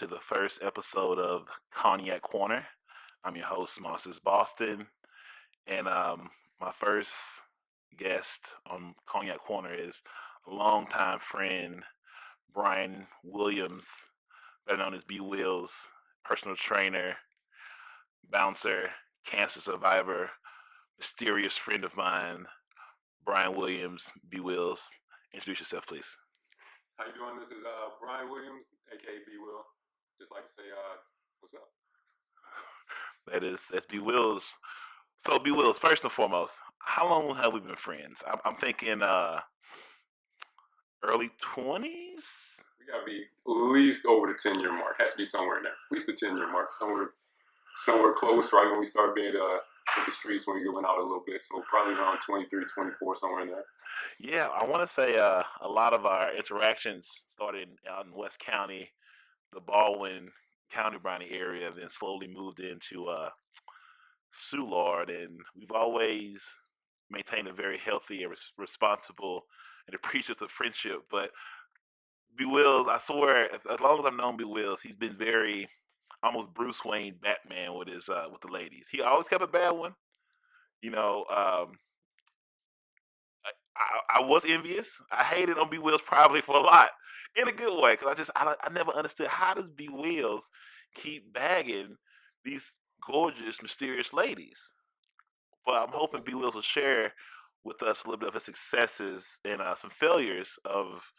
to the first episode of Cognac Corner. I'm your host, Monsters Boston, and my first guest on Cognac Corner is a longtime friend, Brian Williams, better known as B Wills, personal trainer, bouncer, cancer survivor, mysterious friend of mine, Brian Williams, B Wills. Introduce yourself, please. How you doing? This is Brian Williams, aka B Will. Just like to say, what's up? That's B Wills. So B Wills, first and foremost, how long have we been friends? I'm thinking early 20s. We gotta be at least over the 10-year mark. Has to be somewhere in there. At least the 10-year mark. Somewhere close, right when we started being hit the streets when we went out a little bit. So probably around 23, 24, somewhere in there. Yeah, I want to say a lot of our interactions started out in West County, the Baldwin County Brownie area, then slowly moved into Soulard, and we've always maintained a very healthy and responsible and appreciative friendship. But B Wills, I swear, as long as I've known B Wills, he's been very almost Bruce Wayne Batman with the ladies. He always kept a bad one. You know, I was envious. I hated on B Wills probably for a lot in a good way because I never understood how does B Wills keep bagging these gorgeous mysterious ladies. But I'm hoping B Wills will share with us a little bit of his successes and some failures of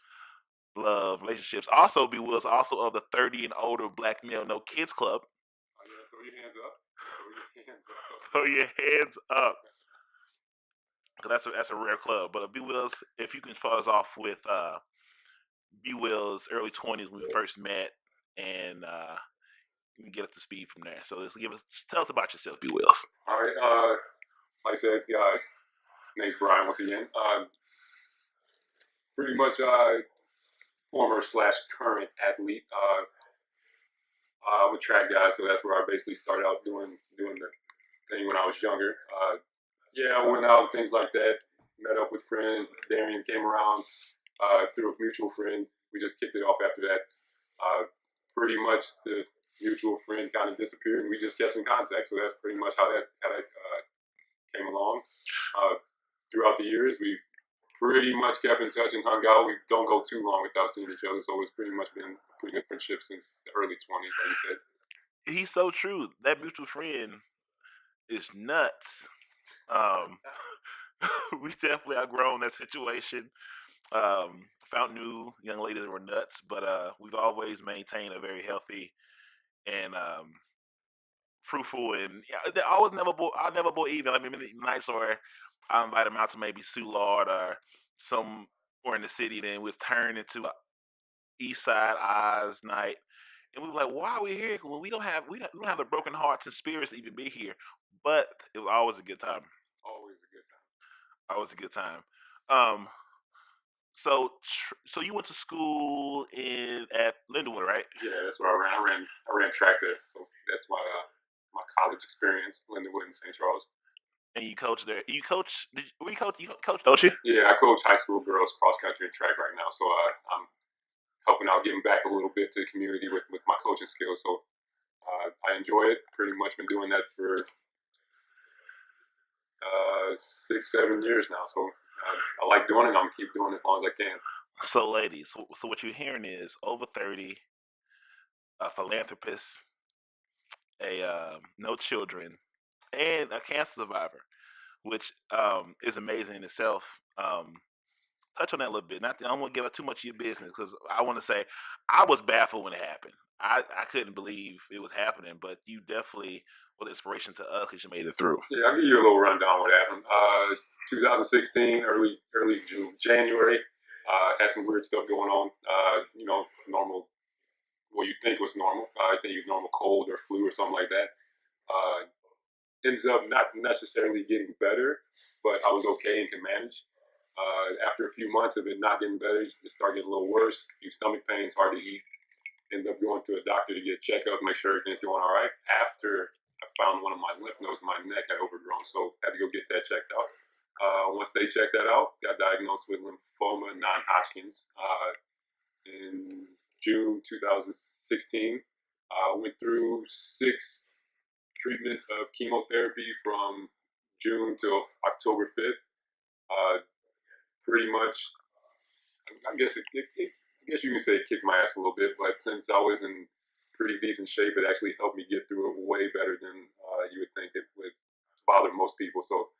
love relationships. Also, B Wills also of the 30 and older Black Male No Kids Club. Oh yeah, throw your hands up. Throw your hands up. Throw your hands up. 'Cause that's a rare club. But B Wills, if you can start us off with B Will's early 20s when we first met, and you can get up to speed from there. So tell us about yourself, B Wills. All right. Like I said, name's Brian once again. Pretty much former slash current athlete. I'm a track guy, so that's where I basically started out doing the thing when I was younger. Yeah, I went out, things like that. Met up with friends. Darian came around through a mutual friend. We just kicked it off after that. Pretty much the mutual friend kind of disappeared, and we just kept in contact. So that's pretty much how that came along. Throughout the years, we pretty much kept in touch and hung out. We don't go too long without seeing each other, so it's pretty much been a pretty good friendship since the early 20s, like you said. He's so true. That mutual friend is nuts. Um, we definitely outgrown that situation. Found new young ladies that were nuts, but we've always maintained a very healthy and fruitful, and yeah, they always never bought. I never bought even. I mean, maybe nights where I invite them out to maybe Soulard or some or in the city, then we'll turn into a East Side Eyes night, and we were like, "Why are we here? When we don't have the broken hearts and spirits to even be here." But it was always a good time. Always a good time. Always a good time. Um, so you went to school in at Lindenwood, right? Yeah, that's where I ran track there, so that's my college experience, Lindenwood and St. Charles. And you coach there. You coach? We coach? You coach, don't you? Yeah, I coach high school girls cross country and track right now, so I'm helping out, giving back a little bit to the community with my coaching skills. So I enjoy it. Pretty much been doing that for 6, 7 years now. So I like doing it. I'm gonna keep doing it as long as I can. So, ladies, so what you're hearing is over 30, a philanthropist, a no children, and a cancer survivor, which is amazing in itself. Touch on that a little bit. Not, I don't want to give up too much of your business because I want to say I was baffled when it happened. I couldn't believe it was happening, but you definitely were inspiration to us because you made it through. Yeah, I'll give you a little rundown what happened. 2016, early June, January, had some weird stuff going on. Normal. What you think was normal. I think you normal cold or flu or something like that. Uh, Ends up not necessarily getting better, but I was okay and can manage. After a few months of it not getting better, it started getting a little worse. A few stomach pains, hard to eat. Ended up going to a doctor to get a checkup, make sure everything's going all right. After I found one of my lymph nodes in my neck had overgrown, so had to go get that checked out. Once they checked that out, got diagnosed with lymphoma, non-Hodgkin's, in June 2016. I went through 6 treatments of chemotherapy from June till October 5th. Pretty much, I guess I guess you can say it kicked my ass a little bit, but since I was in pretty decent shape, it actually helped me get through it way better than you would think it would bother most people. So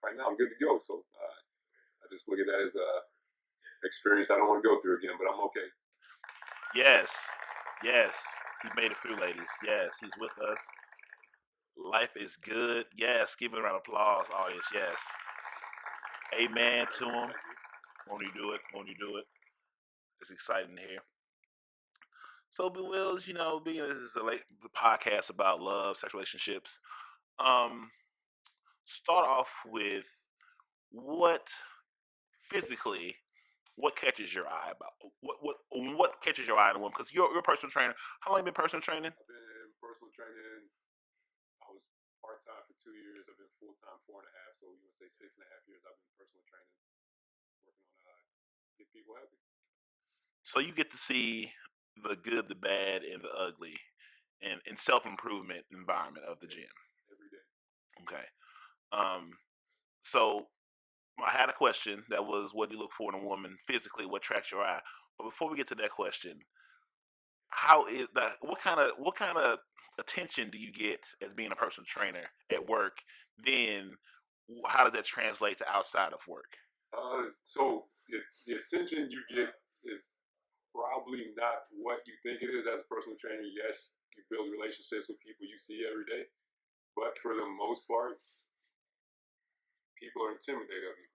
right now I'm good to go. So I just look at that as a experience I don't want to go through again, but I'm okay. Yes. Yes. He made it through, ladies. Yes, he's with us. Life is good. Yes. Give it a round of applause, audience. Yes. Amen to him. Won't you do it? Won't you do it? It's exciting to hear. So, B Wills, being this is the podcast about love, sex relationships. Um, Start off with what physically, what catches your eye about what catches your eye in a woman? Because you're a personal trainer. How long have you been personal training? I've been personal training. I was part time for 2 years. I've been full time 4.5. So you would say 6.5 years. I've been personal training, working on get people healthy. So you get to see the good, the bad, and the ugly, and self improvement environment of the gym. Every day. Okay. So I had a question that was, what do you look for in a woman physically? What attracts your eye? But before we get to that question, how is that? What kind of attention do you get as being a personal trainer at work? Then how does that translate to outside of work? So the attention you get is probably not what you think it is as a personal trainer. Yes, you build relationships with people you see every day, but for the most part, people are intimidated of you.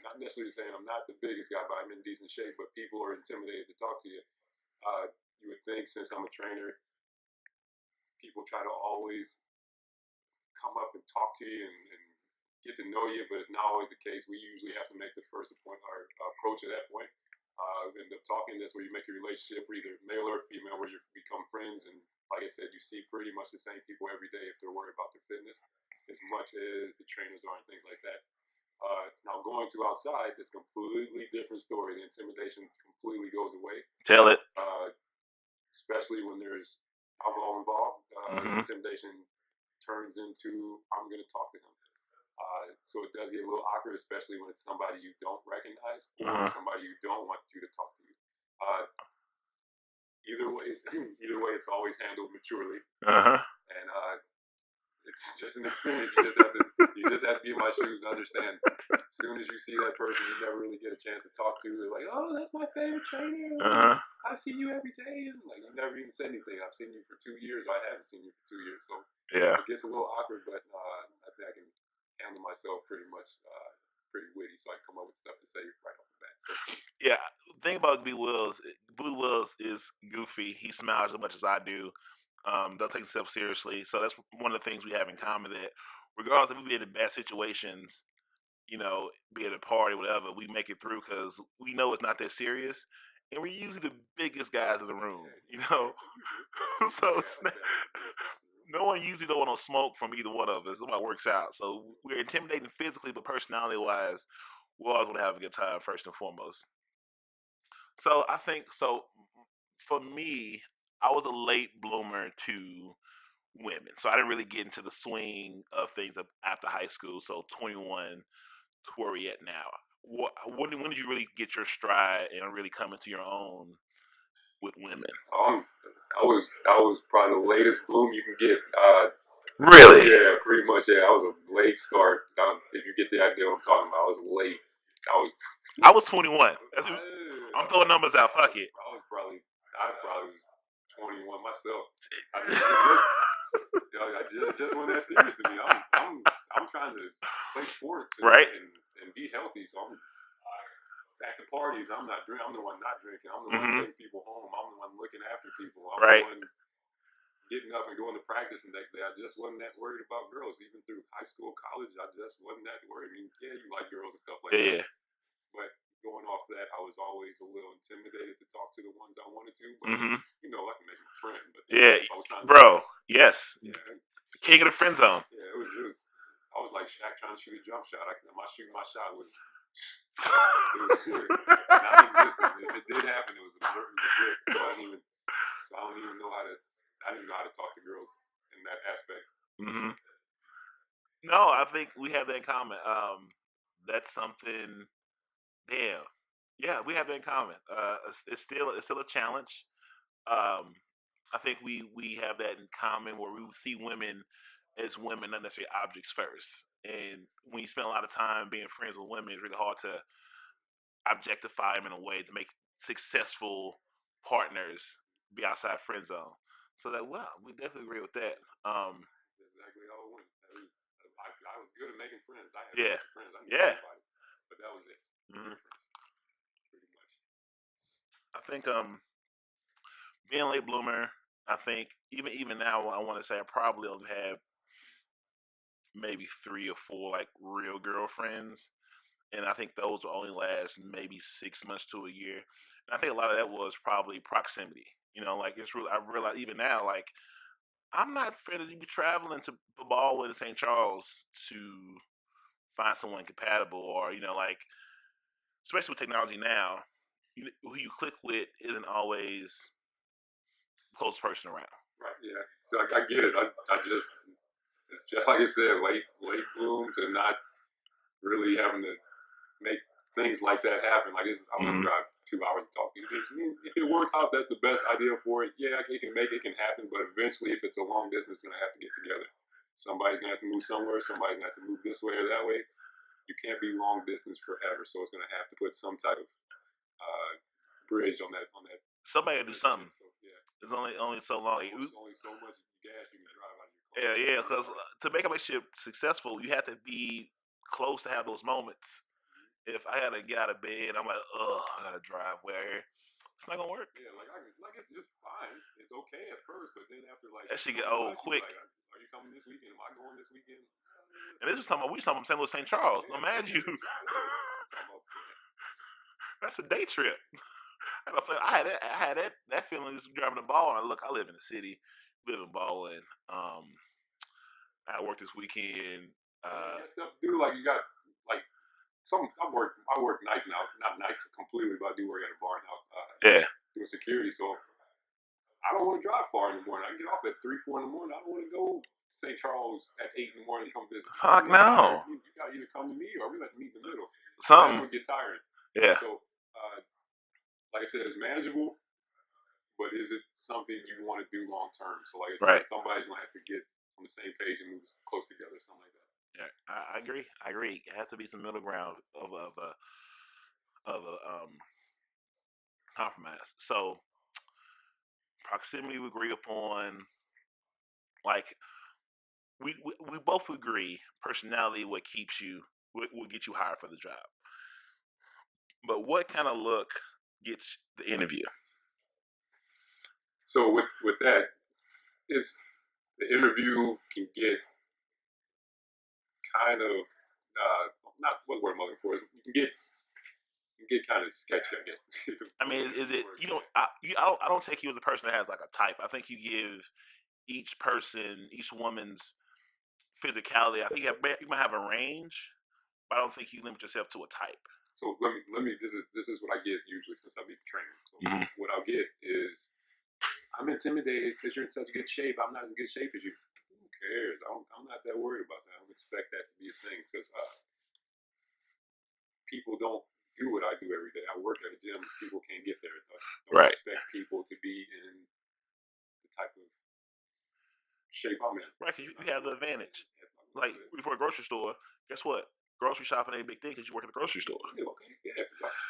Not necessarily saying I'm not the biggest guy, but I'm in decent shape, but people are intimidated to talk to you. You would think since I'm a trainer, people try to always come up and talk to you and get to know you, but it's not always the case. We usually have to make the first appointment or approach at that point. We end up talking. That's where you make a relationship, either male or female, where you become friends. And like I said, you see pretty much the same people every day if they're worried about their fitness, as much as the trainers are and things like that. Now going to outside is a completely different story. The intimidation completely goes away. Tell it. Especially when there's alcohol involved. Mhm. Intimidation turns into I'm going to talk to him. So it does get a little awkward, especially when it's somebody you don't recognize or somebody you don't want you to talk to you. Either way, it's always handled maturely, and it's just an experience. You just have to be in my shoes to understand. As soon as you see that person you never really get a chance to talk to, they're like, "Oh, that's my favorite trainer. I see you every day," and like you never even said anything. I've seen you for 2 years. I haven't seen you for 2 years, so Yeah. it gets a little awkward. But I think I can handle myself pretty much. Pretty witty, so I come up with stuff to say right off the bat. So. Yeah. The thing about Blue Wills is goofy. He smiles as much as I do. Don't take himself seriously. So that's one of the things we have in common. That regardless if we be in bad situations, be at a party, whatever, we make it through because we know it's not that serious, and we're usually the biggest guys in the room. So no one usually don't want to smoke from either one of us. Nobody works out. So we're intimidating physically, but personality wise, we always want to have a good time first and foremost. So I think so. For me, I was a late bloomer to women, so I didn't really get into the swing of things after high school. So 21 to where we at now. When did you really get your stride and really come into your own with women? I was probably the latest bloom you can get. Really? Yeah, pretty much. Yeah, I was a late start. If you get the idea what I'm talking about, I was late. I was 21. I'm throwing numbers out. Fuck it. I probably was 21 myself. I just wasn't that serious to me. I'm trying to play sports and be healthy. So I'm back to parties. I'm not drinking. I'm the one not drinking. I'm the one taking people home. I'm the one looking after people. I'm the one getting up and going to practice the next day. I just wasn't that worried about girls. Even through high school, college, I just wasn't that worried. I mean, yeah, you like girls and stuff like that. But going off that, I was always a little intimidated to talk to the ones I wanted to. But I can make a friend. But bro. Yes. Yeah. King of the friend zone. Yeah, it was. I was like Shaq trying to shoot a jump shot. My shot was. It was non-existent. If it did happen, it was a blip. So I don't even know how to I didn't know how to talk to girls in that aspect. Hmm. No, I think we have that in common. That's something. Damn. Yeah, we have that in common. It's still a challenge. Um, I think we have that in common where we see women as women, not necessarily objects first. And when you spend a lot of time being friends with women, it's really hard to objectify them in a way to make successful partners be outside friend zone. So that well, we definitely agree with that. That's exactly how it went. I was good at making friends. I had a Yeah, bunch of friends. I knew yeah. everybody, but that was it. Mhm. Pretty much. I think being a late bloomer. I think even now, I want to say I probably only have maybe 3 or 4 like real girlfriends, and I think those will only last maybe 6 months to a year. And I think a lot of that was probably proximity. Like it's really I realize even now, like I'm not ready to be traveling to Baldwin in St. Charles to find someone compatible, or like especially with technology now, who you click with isn't always the closest person around. Right. Yeah. So I get it. I just like I said, late blooms and not really having to make things like that happen. Like I want to Hmm. drive 2 hours to talk to you. If it works out, that's the best idea for it. Yeah, it can make it can happen, but eventually, if it's a long distance, it's gonna have to get together. Somebody's gonna have to move somewhere. Somebody's gonna have to move this way or that way. You can't be long distance forever, so it's gonna have to put some type of uh, bridge on that Somebody gotta on do that something. ship. So yeah, It's only so long. only so much gas you can drive out of your car. Yeah, yeah. Because to make a relationship successful, you have to be close to have those moments. If I had to get out of bed, I'm like, ugh, I gotta drive where here. It's not gonna work. Yeah, like it's just fine. It's okay at first, but then after like That shit so get old much, you quick. like, are you coming this weekend? Am I going this weekend? And this was talking about we was talking about St. Louis, St. Charles. Yeah, Now, man. imagine you. Almost. That's a day trip. I had that feeling just driving the ball. And look, I live in the city, live in Baldwin. I work this weekend. And you Uh, got stuff to do. Like you got like I work nights now. Not nights completely, but I do work at a bar now. yeah. Doing security, so I don't want to drive far in the morning. I can get off at 3, 4 in the morning. I don't want to go to St. Charles at 8 in the morning to come visit. Fuck I'm tired. no. You got to either come to me or we let meet in the middle. That's Something. when we get tired. Yeah. So, like I said, it's manageable, but is it something you want to do long term? So, like I Right. said, somebody's gonna have to get on the same page and move close together, something like that. Yeah. I agree. I agree. It has to be some middle ground of a compromise. So proximity we agree upon. Like we both agree personality what keeps you what get you hired for the job. But what kind of look gets the interview? So with that, it's the interview can get kind of not what word I'm looking for is you can get kind of sketchy, I guess. I mean, is it you don't I don't take you as a person that has like a type. I think you give each person, each woman's physicality. I think you might have a range, but I don't think you limit yourself to a type. So let me. This is what I get usually since I be training. So Hmm. what I'll get is I'm intimidated because you're in such good shape. I'm not in good shape as you. Who cares? I'm not that worried about that. I don't expect that to be a thing because people don't do what I do every day. I work at a gym. People can't get there. I don't Right. expect people to be in the type of shape I'm in. Right, because you have the advantage. Like before a grocery store, guess what? Grocery shopping ain't a big thing because you work at the grocery store. Yeah, okay, yeah.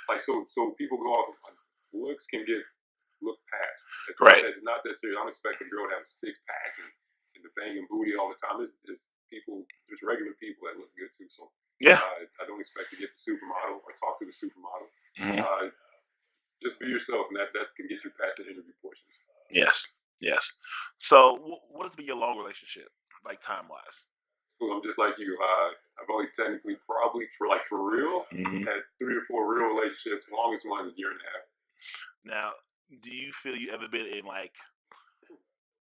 Like so people go off of looks can get looked past. Right. It's not that serious. I don't expect a girl to have a 6 pack and the banging booty all the time. It's people, there's regular people that look good too. So Yeah. I don't expect to get the supermodel or talk to the supermodel. Hmm. Just be yourself, and that can get you past the interview portion. Yes. Yes. So, what has been your long relationship, like time wise? Well, I'm just like you. I've only technically probably for real Hmm. had 3 or 4 real relationships. The longest one is a year and a half. Now, do you feel you ever been in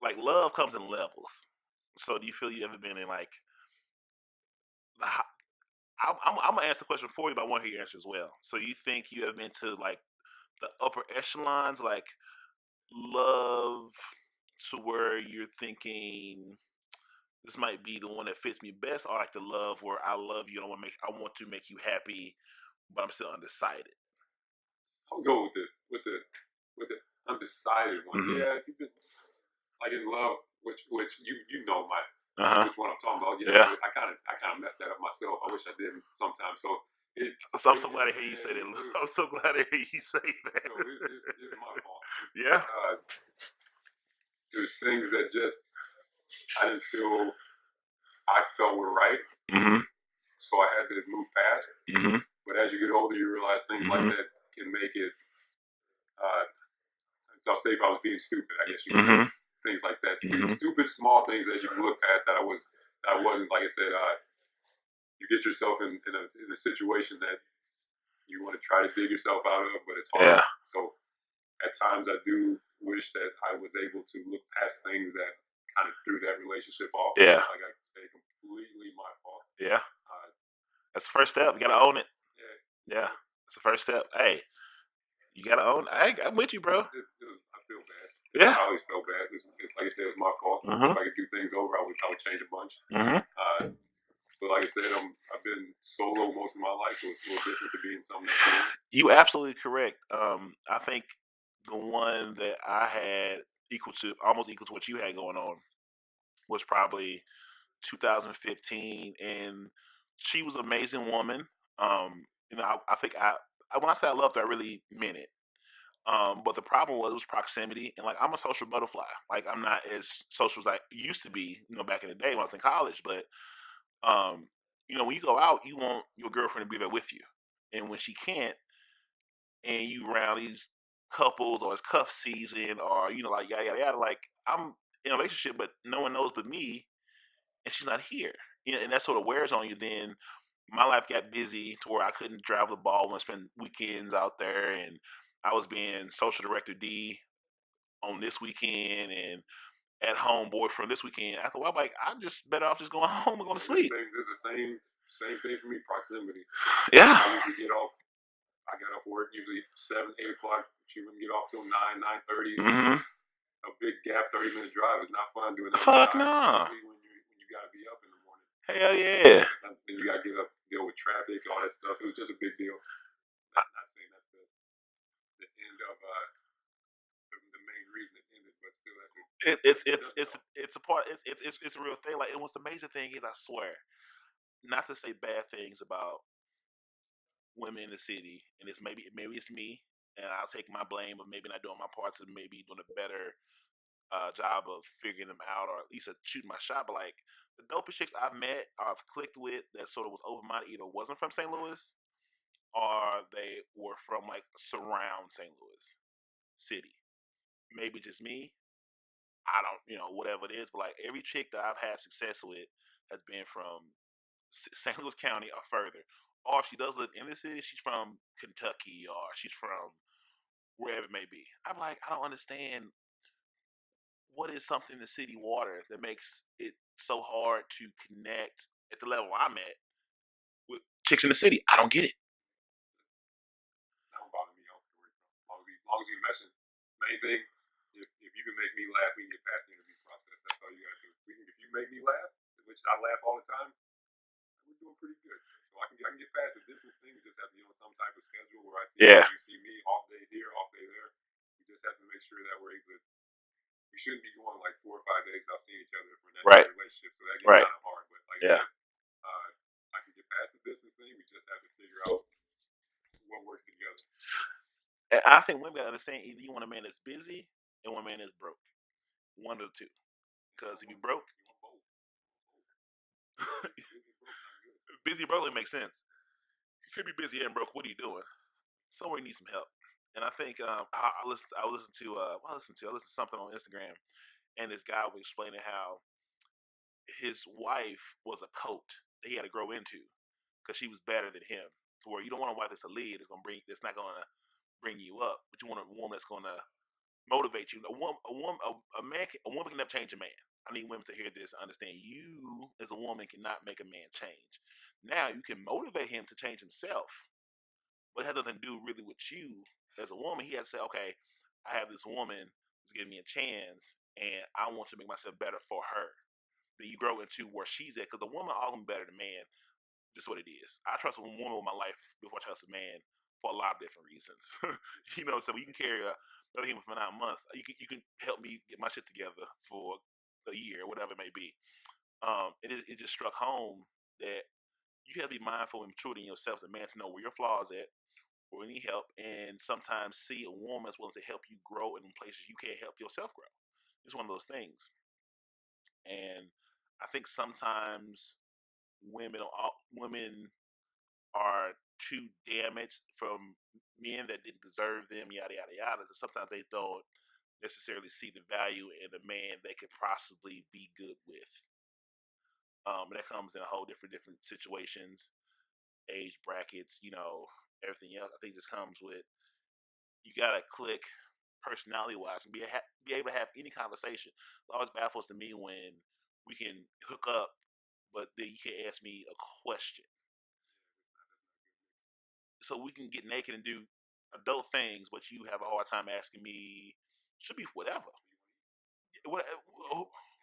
like love comes in levels? So, do you feel you ever been in like the I'm gonna ask the question for you, but I want to hear your answer as well. So, you think you have been to like the upper echelons, like love to where you're thinking this might be the one that fits me best, or like the love where I love you, I want to make you happy, but I'm still undecided. I'll go with the undecided one. Mm-hmm. Yeah, if you've been like in love, which you know my Uh huh. which one I'm talking about. Yeah, Yeah. I kind of messed that up myself. I wish I didn't sometimes. So So I'm so glad to hear you say that. I'm so glad to hear you say that. so it's my fault. Yeah. There's things that just I didn't feel I felt were right, Mm-hmm. so I had to move past. Mm-hmm. But as you get older, you realize things like Mm-hmm. that can make it. Uh, so I'll say if I was being stupid, I guess you could say Mm-hmm. things like that. Mm-hmm. Stupid small things that you can look past that I wasn't. Like I said, you get yourself in a situation that you want to try to dig yourself out of, but it's hard. Yeah. So at times I do wish that I was able to look past things that kind of threw that relationship off. Yeah. Like I say, completely my fault. Yeah. Uh, That's the first step. You gotta own it. yeah, Yeah. That's the first step. Hey, you gotta own it. I'm with you, bro. I feel bad. Yeah. I always felt bad. Like I said, it was my fault. Mm-hmm. If I could do things over, I would change a bunch. Mm-hmm. But like I said, I've been solo most of my life, so it's a little different to be in something that's You absolutely correct. I think the one that I had almost equal to what you had going on was probably 2015, and she was an amazing woman. I think when I say I loved her, I really meant it. But the problem was proximity, and like I'm a social butterfly. Like I'm not as social as I used to be, back in the day when I was in college. But um, when you go out, you want your girlfriend to be there with you, and when she can't, and you around these couples or it's cuff season or like yada yada yada, like I'm in a relationship, but no one knows but me, and she's not here. And that sort of wears on you. Then my life got busy to where I couldn't travel the ball and spend weekends out there, and I was being social director D on this weekend and at home boyfriend this weekend. After a while, I'm like, I'm just better off just going home and going to sleep. It's the same thing for me. Proximity. Yeah. I usually get off. I got off work usually 7, 8 o'clock. She wouldn't get off till 9, 9:30. Mm-hmm. A big gap, 30-minute drive is not fun doing that. Fuck no. Especially when you got to be up in the morning. Hell yeah. Then you got to get up, deal with traffic, all that stuff. It was just a big deal. Not saying that's the end of the main reason it ended, but still, that's it's a part. It's a real thing. Like, and what's the amazing thing is, I swear, not to say bad things about women in the city, and maybe it's me, and I'll take my blame of maybe not doing my parts and maybe doing a better job of figuring them out, or at least shooting my shot. But like the dopest chicks I've met or I've clicked with that sort of was open minded either wasn't from St. Louis or they were from like surround St. Louis city. Maybe just me. I don't, whatever it is. But like every chick that I've had success with has been from St. Louis County or further. Or if she does live in the city, she's from Kentucky or she's from wherever it may be. I'm like, I don't understand what is something in the city water that makes it so hard to connect at the level I'm at with chicks in the city. I don't get it. don't bother me. I don't worry about. As long as you mention main thing, if you can make me laugh, we can get past the interview process. That's all you gotta do. If you make me laugh, which I laugh all the time, we're doing pretty good. So I can get past the distance thing. We just have to be on some type of schedule where I see you, Yeah. you see me off day here, off day there. We just have to make sure that we're able to. We shouldn't be going like 4 or 5 days without seeing each other if we're in that Right. relationship. So that gets Right. kind of hard. But like I Yeah. said, I can get past the distance thing. We just have to figure out what works together. And I think women gotta understand either you want a man that's busy and one man that's broke. One of the two. Because if you broke, busy broke, it makes sense. You could be busy and broke. What are you doing? Somewhere you need some help. And I think I listened to something on Instagram, and this guy was explaining how his wife was a coat that he had to grow into because she was better than him. To where you don't want a wife that's a lead that's not gonna bring you up, but you want a woman that's gonna motivate you. A woman can never change a man. I need women to hear this and understand you as a woman cannot make a man change. Now you can motivate him to change himself, but it has nothing to do really with you as a woman. He has to say, okay, I have this woman that's giving me a chance, and I want to make myself better for her. Then you grow into where she's at, because the woman always better than man. Just what it is. I trust a woman with my life before I trust a man for a lot of different reasons. So you can carry another human for 9 months. You can help me get my shit together for a year, whatever it may be. It just struck home that you have to be mindful and mature in yourself as a man to know where your flaws at, or any help, and sometimes see a woman that's willing to help you grow in places you can't help yourself grow. It's one of those things, and I think sometimes women are too damaged from men that didn't deserve them, yada yada yada. And sometimes they don't necessarily see the value in a man they could possibly be good with. And that comes in a whole different situations, age brackets, everything else. I think just comes with you gotta click personality wise and be able to have any conversation. It always baffles to me when we can hook up, but then you can't ask me a question. So we can get naked and do adult things, but you have a hard time asking me. Should be whatever, what,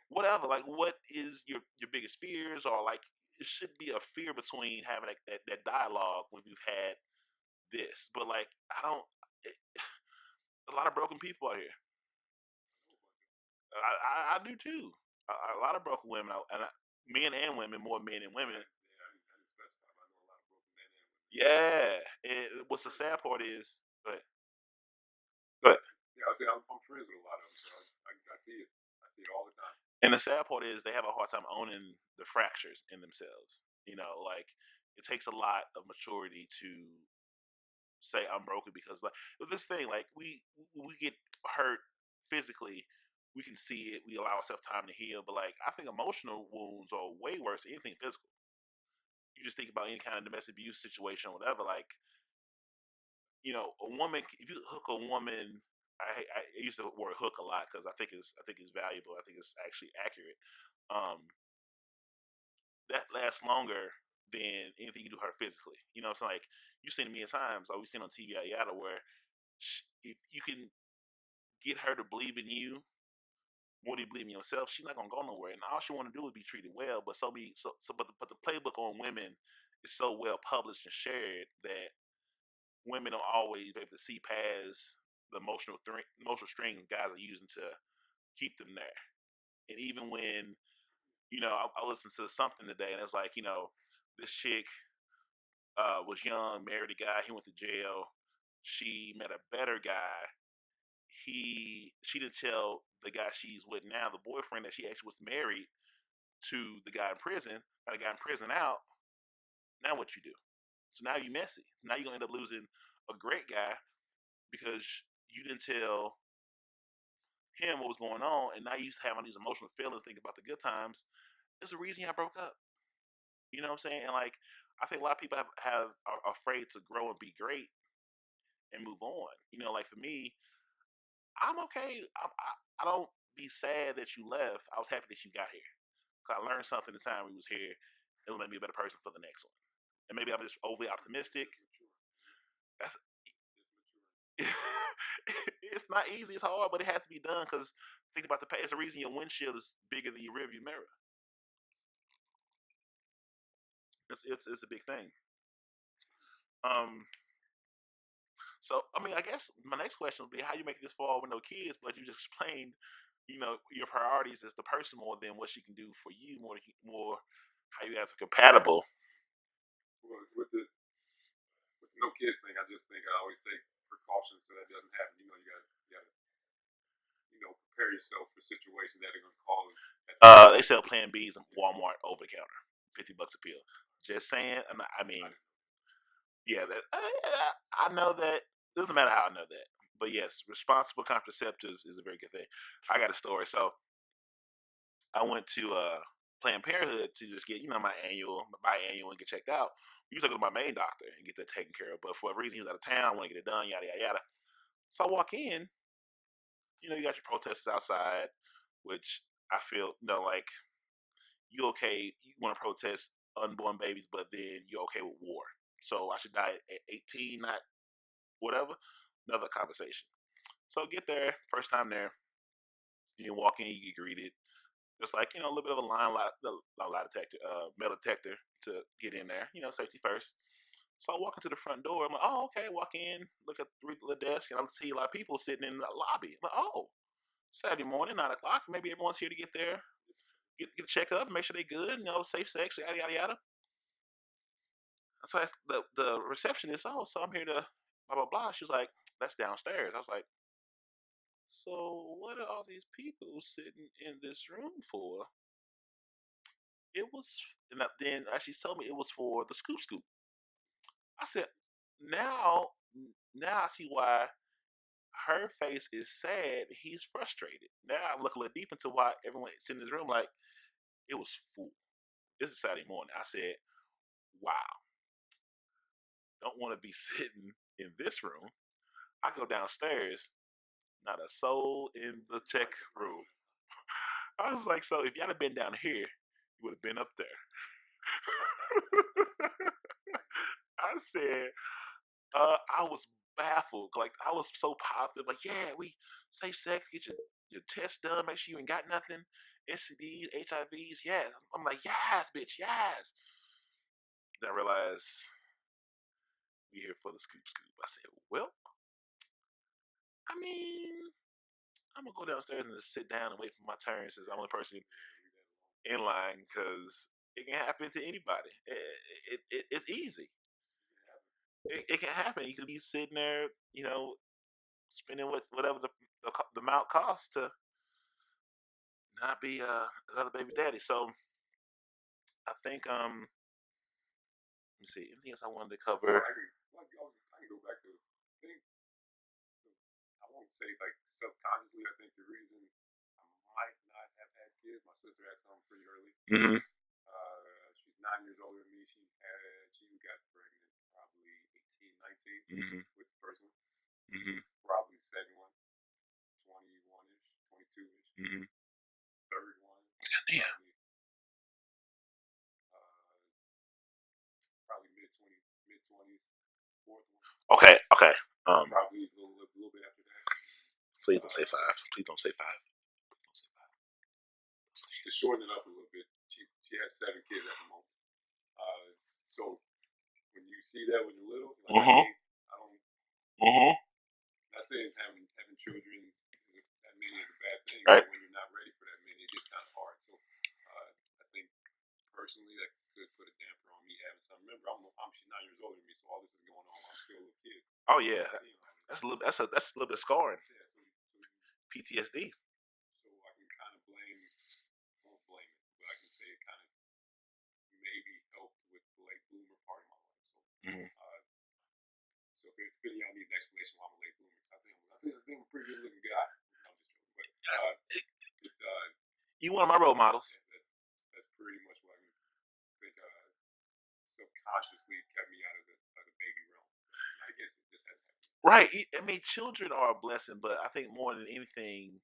whatever. Like, what is your biggest fears, or like it should be a fear between having that dialogue when we've had this. But like, I don't. It, a lot of broken people out here. I do too. A lot of broken women, men and women, more men and women. Yeah, I didn't specify, but I know a lot of broken men and women. Yeah, and what's the sad part is, but Yeah, I say I'm friends with a lot of them, so I see it. I see it all the time. and the sad part is they have a hard time owning the fractures in themselves. Like it takes a lot of maturity to say I'm broken, because like with this thing, like we get hurt physically, we can see it, we allow ourselves time to heal, but like I think emotional wounds are way worse than anything physical. You just think about any kind of domestic abuse situation or whatever, like a woman, if you hook a woman, I use the word hook a lot because I think it's valuable. I think it's actually accurate. Um, that lasts longer than anything you do to her physically. It's like you've seen it many times, or we've seen on TV, yada yada, where if you can get her to believe in you more than you believe in yourself, she's not gonna go nowhere. And all she want to do is be treated well. But the playbook on women is so well published and shared that women don't always be able to see past the emotional strings guys are using to keep them there. And even when I listened to something today, and it's like this chick was young, married a guy, he went to jail. She met a better guy. She didn't tell the guy she's with now, the boyfriend, that she actually was married to the guy in prison. Got the guy in prison out. Now what you do? So now you messy. Now you're gonna end up losing a great guy because you didn't tell him what was going on, and now you having these emotional feelings, thinking about the good times. There's a reason y'all broke up. You know what I'm saying? And like, I think a lot of people are afraid to grow and be great and move on. Like for me, I'm okay. I don't be sad that you left. I was happy that you got here. 'Cause I learned something the time we was here. It'll make me a better person for the next one. And maybe I'm just overly optimistic. That's it's not easy. It's hard, but it has to be done. Because think about the past. It's the reason your windshield is bigger than your rearview mirror. It's a big thing. Um. So I mean, I guess my next question would be how you make this fall with no kids, but you just explained, your priorities as the person more than what she can do for you, more how you guys are compatible. Well, with the no kids thing, I just think I always take precautions so that doesn't happen. You got to prepare yourself for situations that are going to cause that to happen. They sell Plan Bs in Walmart over the counter, $50 a pill. Just saying. I mean, yeah, I know that. Doesn't matter how I know that, but yes, responsible contraceptives is a very good thing. I got a story. So I went to Planned Parenthood to just get my biannual and get checked out. We used to go to my main doctor and get that taken care of, but for a reason he was out of town, I want to get it done, yada yada yada. So I walk in, you got your protesters outside, which I feel, like you okay, you want to protest unborn babies, but then you're okay with war. So I should die at 18, not whatever. Another conversation. So get there, first time there, You walk in, you get greeted. Just like a little bit of a lie detector, metal detector to get in there. Safety first. So I walk into the front door. I'm like, oh, okay. Walk in, look at the desk, and I see a lot of people sitting in the lobby. I'm like, oh, Saturday morning, 9 o'clock. Maybe everyone's here to get there, get check up, make sure they good. Safe sex, yada yada yada. So the receptionist, oh, so I'm here to blah blah blah. She's like, that's downstairs. I was like, so what are all these people sitting in this room for? It was, and then she told me it was for the scoop scoop. I said, now, now I see why her face is sad. He's frustrated. Now I look a little deep into why everyone sitting in this room like it was full. This is Saturday morning. I said, wow, don't want to be sitting in this room. I go downstairs, not a soul in the check room. I was like, so if y'all had been down here, you would have been up there. I said, I was baffled. Like I was so positive. Like, yeah, we safe sex, get your test done, make sure you ain't got nothing. STDs, HIVs, yes. I'm like, yes, bitch, yes. Then I realized we here for the scoop scoop. I said, well, I mean, I'm gonna go downstairs and just sit down and wait for my turn since I'm the person in line because it can happen to anybody. It's easy. It can happen. You could be sitting there, spending whatever the amount costs to not be another baby daddy. So I think let me see anything else I wanted to Well, cover. I can go back to. I think I won't say like subconsciously. I think the reason I might not have had kids, my sister had some pretty early. Mm-hmm. She's 9 years older than me. She got pregnant probably 18, 19 Mm-hmm. with the first one. Mm-hmm. Probably the second one, 21-ish, 22-ish. Mm-hmm. Third one, Yeah. probably mid 20s. Fourth one, Okay. Okay. probably a little bit after that. Please don't say five. Please don't say five. To shorten it up a little bit, she has 7 kids at the moment. So when you see that when you're little, like I don't. Mm-hmm. Not saying having children that many is a bad thing, Right. but when you're not ready for that many, it gets kind of hard. So I think personally that could put a damper on me having some. Remember, she's 9 years older than me, so all this is going on. I'm still a little kid. Oh yeah. That's a little. That's a little bit scarring. Yeah, so PTSD. So I can kind of won't blame it, but I can say it kind of maybe helped with the late bloomer part of my life. So, Mm-hmm. so if any of y'all need an explanation why I'm a late bloomer, I think I'm a pretty good looking guy. I'm just joking, but it's You one of my role models. That's pretty much what I think subconsciously kept me out of the baby realm. I guess it just had to happen. Right. I mean, children are a blessing, but I think more than anything,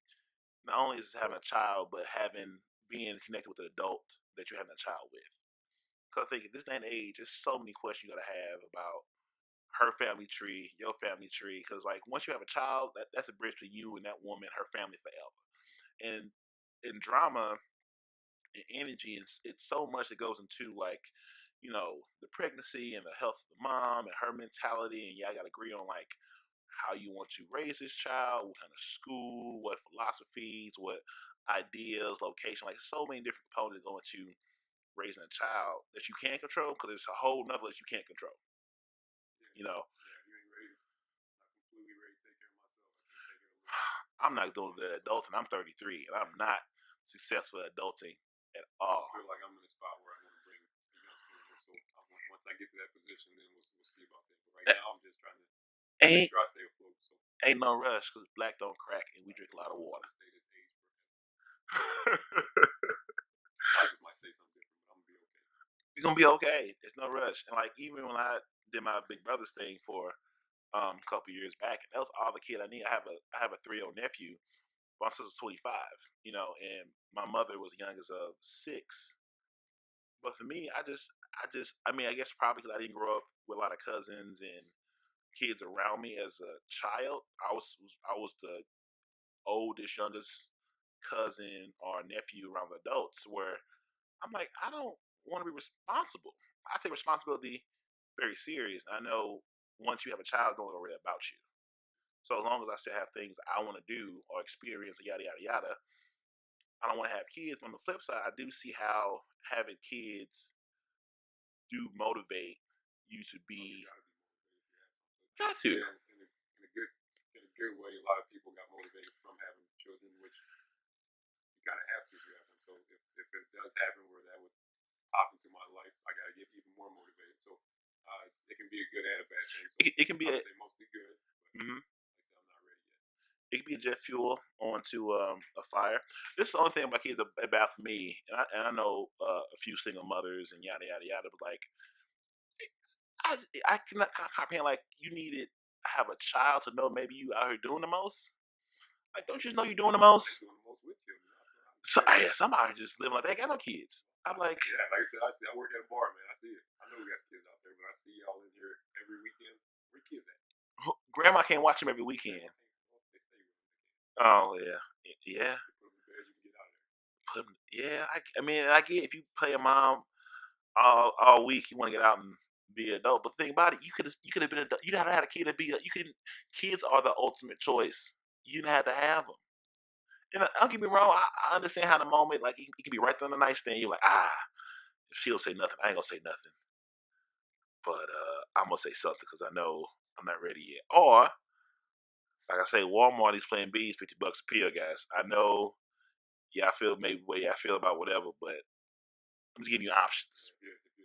not only is having a child, but being connected with an adult that you're having a child with. Because I think at this day and age, there's so many questions you gotta have about her family tree, your family tree. Because like once you have a child, that's a bridge to you and that woman, her family forever. And in drama and energy, it's so much that goes into like the pregnancy and the health of the mom and her mentality, and y'all got to agree on like how you want to raise this child, what kind of school, what philosophies, what ideas, location, like so many different components that go into raising a child that you can't control because it's a whole nother that you can't control. You know, Yeah, you ain't ready. Not completely ready to take care of myself. I can take care of a little. I'm not doing good adulting. I'm 33 and I'm not successful at adulting at all. I feel like I'm in a spot where I want to bring a youngster in. So once I get to that position, then we'll see about that. But right now, I'm just trying to make sure I stay afloat. So ain't no rush because black don't crack and we drink a lot of water. Stay this age forever. I just might say something different, but I'm gonna be okay. You're gonna be okay. There's no rush. And like even when I did my big brother's thing for a couple years back, that was all the kid I need. I have a 3-year-old nephew. My sister's 25. And my mother was young as a 6. But for me, I mean, I guess probably because I didn't grow up with a lot of cousins and kids around me as a child. I was the oldest, youngest cousin or nephew around the adults where I'm like, I don't want to be responsible. I take responsibility very serious. I know once you have a child, don't worry about you. So as long as I still have things I want to do or experience, yada yada yada, I don't want to have kids. But on the flip side, I do see how having kids do motivate you to Oh, you be. gotta be motivated. You Got to. yeah, in a good way. A lot of people got motivated from having children, which you kind of have to if you have one. So if it does happen where that would pop into my life, I gotta get even more motivated. So it can be a good and a bad thing. So It can I be a. would say mostly good, but Mhm. like I said, I'm not ready yet. It can be a jet fuel onto a fire. This is the only thing my kids are about for me, and I know a few single mothers and yada yada yada. But like, I I cannot comprehend like you needed to have a child to know maybe you out here doing the most. Like, don't you just know you're doing the They most? doing the most with children. So I So understand. yeah, some out here just living like they ain't got no kids. I'm like, Yeah, like I said, I see. I work at a bar, man. I see it. I know we got kids out there, but I see y'all in here every weekend. Where kids at? grandma can't watch them every weekend. They stay with them. Oh yeah, yeah. You put them to bed, you can get out of there. Yeah, I mean, I get if you play a mom all week, you want to get out and be an adult. But think about it, you could have been adult. You gotta have a kid to be. You can. Kids are the ultimate choice. You didn't have to have them. And don't get me wrong, I understand how the moment like it can be right there on the nightstand. You're like, if she'll say nothing, I ain't gonna say nothing. But I'm gonna say something because I know I'm not ready yet. Or like I say, Walmart is playing bees, $50 a pill, guys. I know. Yeah, I feel maybe way I feel about whatever, but I'm just giving you options. If you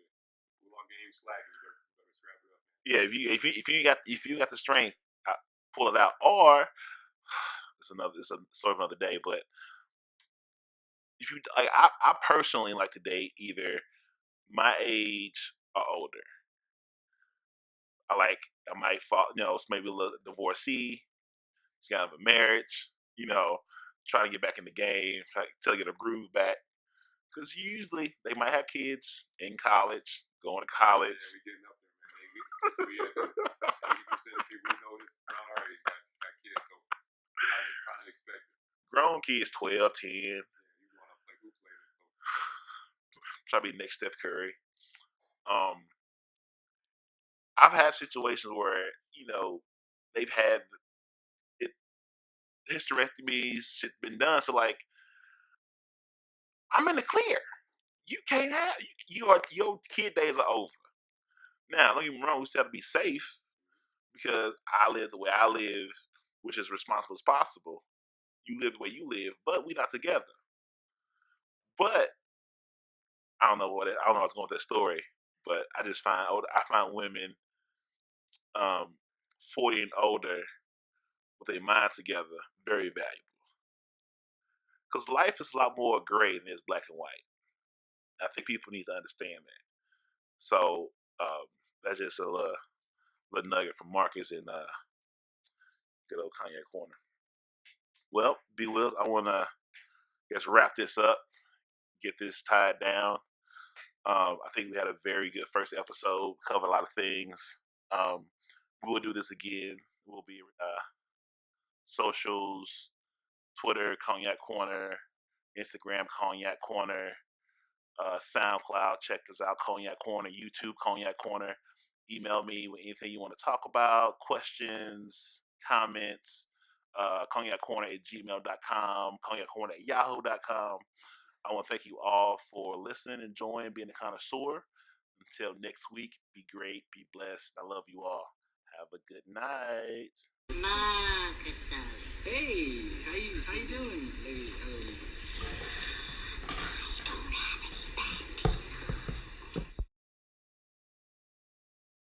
pull on game slack, you better strap it up, man. Yeah, if you got the strength, pull it out. Or it's a story of another day. But if you like, I personally like to date either my age or older. I might fall, it's maybe a little divorcee, she got out of a marriage, trying to get back in the game, try to get a groove back. Because usually they might have kids in college, going to college. Yeah, we getting up there, man. So yeah, 80% of people we know this around our age got kids, so I kind of expect it. Grown kids, 12, 10. Yeah, you want to play hoops later, so Try to be next Steph Curry. Um, I've had situations where they've had it, hysterectomies, shit been done. So like, I'm in the clear. You can't have your kid days are over. Now, don't get me wrong. We still have to be safe because I live the way I live, which is responsible as possible. You live the way you live, but we're not together. But I don't know what's going with that story. But I find women 40 and older with their mind together very valuable. Because life is a lot more gray than it's black and white. I think people need to understand that. So um, that's just a little nugget from Marcus and good old Cognac Corner. Well, B Wills, I want to just wrap this up, get this tied down. I think we had a very good first episode, covered a lot of things. Um, we will do this again. We'll be socials, Twitter, Cognac Corner, Instagram, Cognac Corner, SoundCloud. Check us out, Cognac Corner, YouTube, Cognac Corner. Email me with anything you want to talk about, questions, comments, cognaccorner at gmail.com, cognaccorner at yahoo.com. I want to thank you all for listening, enjoying, being a connoisseur. Until next week, be great, be blessed. I love you all. Have a good night. Hey, how you doing, lady?